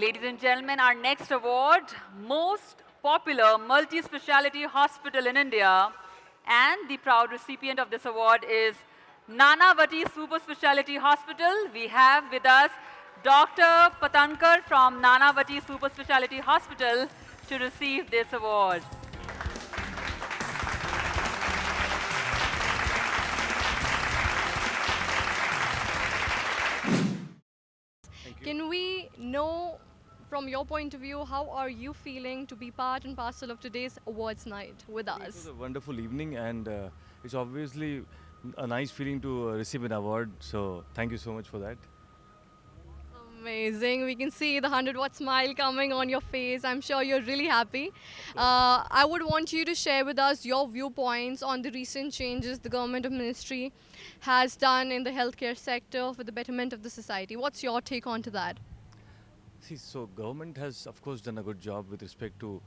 Ladies and gentlemen, our next award, most popular multi-speciality hospital in India, and the proud recipient of this award is Nanavati Super Speciality Hospital. We have with us Dr. Patankar from Nanavati Super Speciality Hospital to receive this award. Can we know from your point of view, how are you feeling to be part and parcel of today's awards night with It was us? a wonderful evening, and it's obviously a nice feeling to receive an award. So, thank you so much for that. Amazing. We can see the 100-watt smile coming on your face. I'm sure you're really happy. I would want you to share with us your viewpoints on the recent changes the government of ministry has done in the healthcare sector for the betterment of the society. What's your take on to that? See, so government has, of course, done a good job with respect to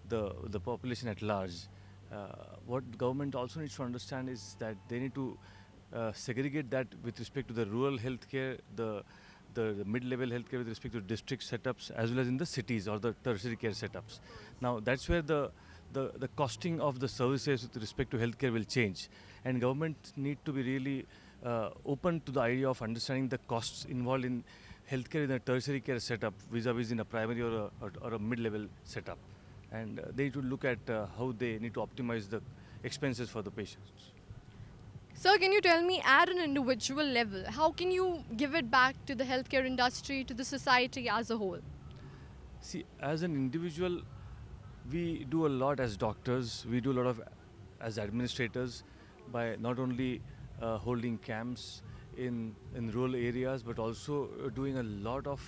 the population at large. What government also needs to understand is that they need to segregate that with respect to the rural healthcare, the mid-level healthcare with respect to district setups, as well as in the cities or the tertiary care setups. Now, that's where the costing of the services with respect to healthcare will change, and government need to be really open to the idea of understanding the costs involved in healthcare in a tertiary care setup vis-a-vis in a primary or a mid-level setup, and they need to look at how they need to optimize the expenses for the patients. Sir, can you tell me at an individual level, how can you give it back to the healthcare industry, to the society as a whole? See, as an individual, we do a lot as doctors, we do a lot of as administrators by not only holding camps in rural areas, but also doing a lot of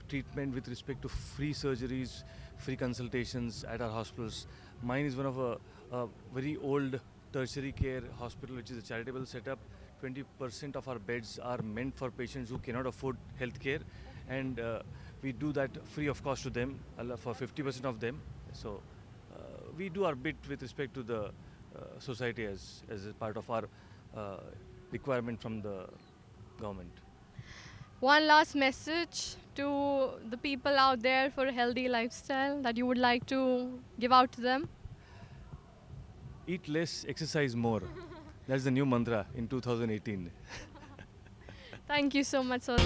treatment with respect to free surgeries, free consultations at our hospitals. Mine is one of a very old tertiary care hospital, which is a charitable setup. 20% of our beds are meant for patients who cannot afford health care, and we do that free of cost to them for 50% of them. So we do our bit with respect to the society as a part of our uh, requirement from the government. One last message to the people out there for a healthy lifestyle that you would like to give out to them? Eat less, exercise more. That's the new mantra in 2018. Thank you so much, sir.